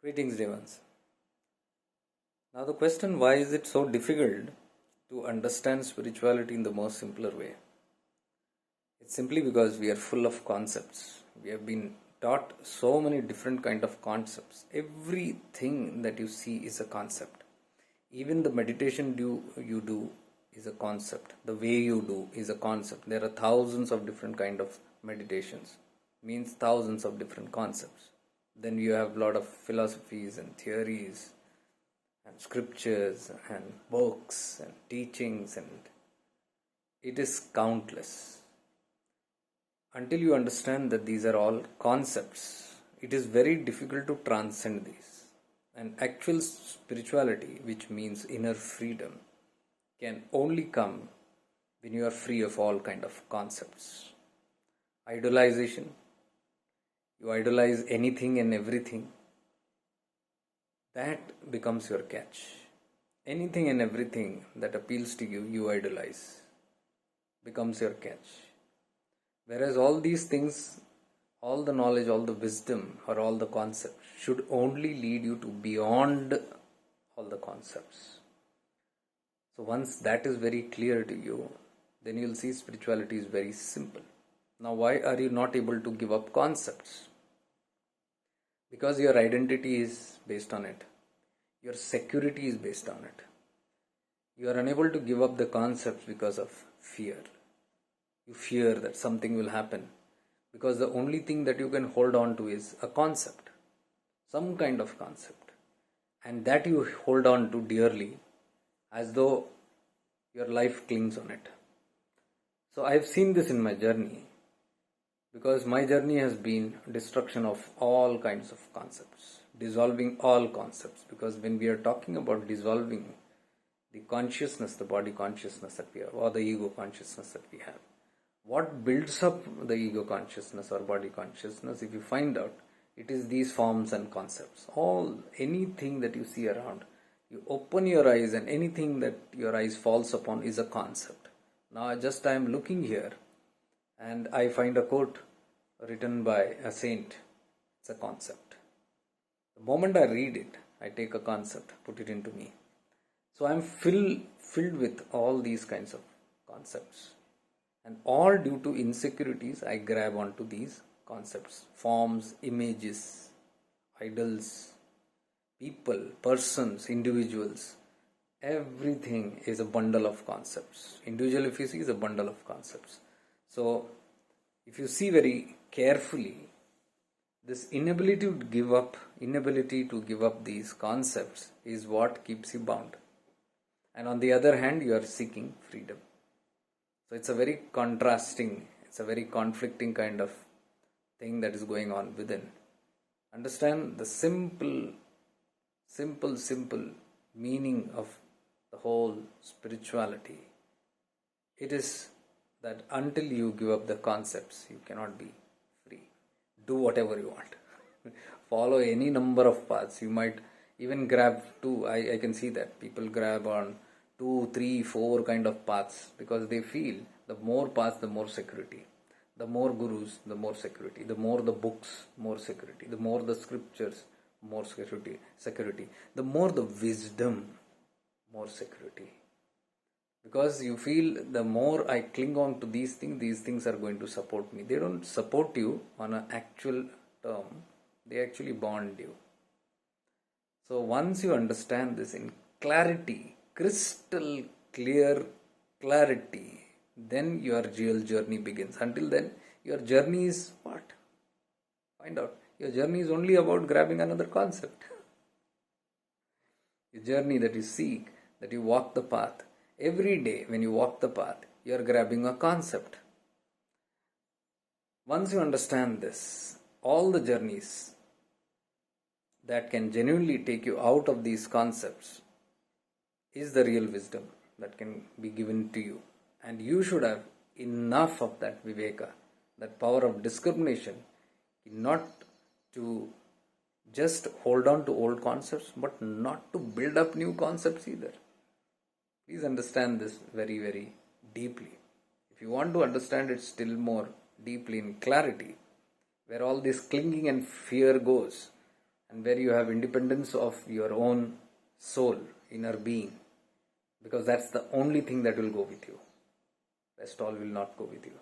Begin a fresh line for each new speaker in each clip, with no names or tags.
Greetings, Devans. Now, the question, why is it so difficult to understand spirituality in the most simpler way? It's simply because we are full of concepts. We have been taught so many different kind of concepts. Everything that you see is a concept. Even the meditation you do is a concept. The way you do is a concept. There are thousands of different kind of meditations. Means thousands of different concepts. Then you have a lot of philosophies and theories and scriptures and books and teachings, and it is countless. Until you understand that these are all concepts, it is very difficult to transcend these. And actual spirituality, which means inner freedom, can only come when you are free of all kind of concepts. Idolization, you idolize anything and everything, that becomes your catch. Anything and everything that appeals to you, you idolize, becomes your catch. Whereas all these things, all the knowledge, all the wisdom, or all the concepts should only lead you to beyond all the concepts. So once that is very clear to you, then you'll see spirituality is very simple. Now, why are you not able to give up concepts? Because your identity is based on it. Your security is based on it. You are unable to give up the concepts because of fear. You fear that something will happen, because the only thing that you can hold on to is a concept, some kind of concept, and that you hold on to dearly as though your life clings on it. So I have seen this in my journey, because my journey has been destruction of all kinds of concepts, dissolving all concepts. Because when we are talking about dissolving the consciousness, the body consciousness that we have, or the ego consciousness that we have, what builds up the ego consciousness or body consciousness, if you find out, it is these forms and concepts. Anything that you see around, you open your eyes and anything that your eyes falls upon is a concept. Now I am looking here and I find a quote written by a saint. It's a concept. The moment I read it, I take a concept, put it into me. So I am filled with all these kinds of concepts. And all due to insecurities, I grab onto these concepts, forms, images, idols, people, persons, individuals. Everything is a bundle of concepts. Individual, if you see, is a bundle of concepts. So, if you see very carefully, this inability to give up these concepts is what keeps you bound. And on the other hand, you are seeking freedom. So it's a very conflicting kind of thing that is going on within. Understand the simple meaning of the whole spirituality. It is that until you give up the concepts, you cannot be free. Do whatever you want. Follow any number of paths. You might even grab two. I can see that people grab on 2, 3, 4 kind of paths, because they feel the more paths, the more security. The more gurus, the more security. The more the books, more security. The more the scriptures, more security. The more the wisdom, more security. Because you feel the more I cling on to these things are going to support me. They don't support you on an actual term. They actually bond you. So once you understand this in clarity, crystal clear clarity, then your real journey begins. Until then, your journey is what? Find out. Your journey is only about grabbing another concept. Your journey that you seek, that you walk the path. Every day when you walk the path, you are grabbing a concept. Once you understand this, all the journeys that can genuinely take you out of these concepts is the real wisdom that can be given to you. And you should have enough of that viveka, that power of discrimination, not to just hold on to old concepts, but not to build up new concepts either. Please understand this very, very deeply. If you want to understand it still more deeply in clarity, where all this clinging and fear goes, and where you have independence of your own soul, inner being, because that's the only thing that will go with you. Rest all will not go with you.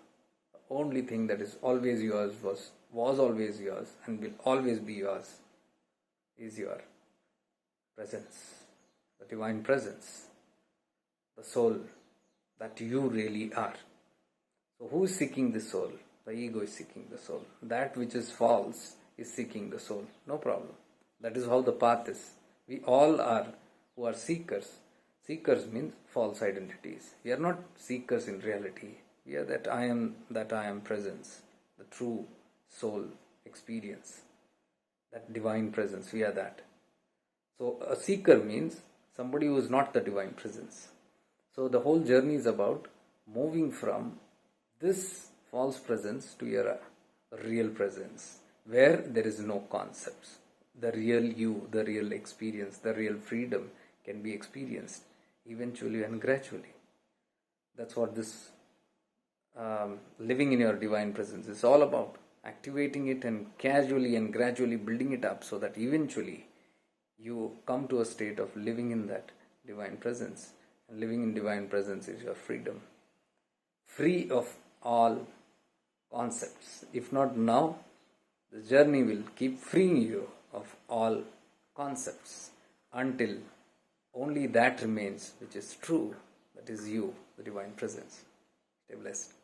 The only thing that is always yours, was always yours, and will always be yours is your presence, the divine presence, the soul that you really are. So who is seeking the soul? The ego is seeking the soul. That which is false is seeking the soul. No problem. That is how the path is. We all are who are seekers. Seekers means false identities. We are not seekers in reality. We are that I am presence, the true soul experience, that divine presence. We are that. So a seeker means somebody who is not the divine presence. So the whole journey is about moving from this false presence to your real presence, where there is no concepts. The real you, the real experience, the real freedom can be experienced eventually and gradually. That's what this living in your divine presence is all about. Activating it and casually and gradually building it up so that eventually you come to a state of living in that divine presence. And living in divine presence is your freedom. Free of all concepts. If not now, the journey will keep freeing you of all concepts until only that remains which is true, that is you, the divine presence. Stay blessed.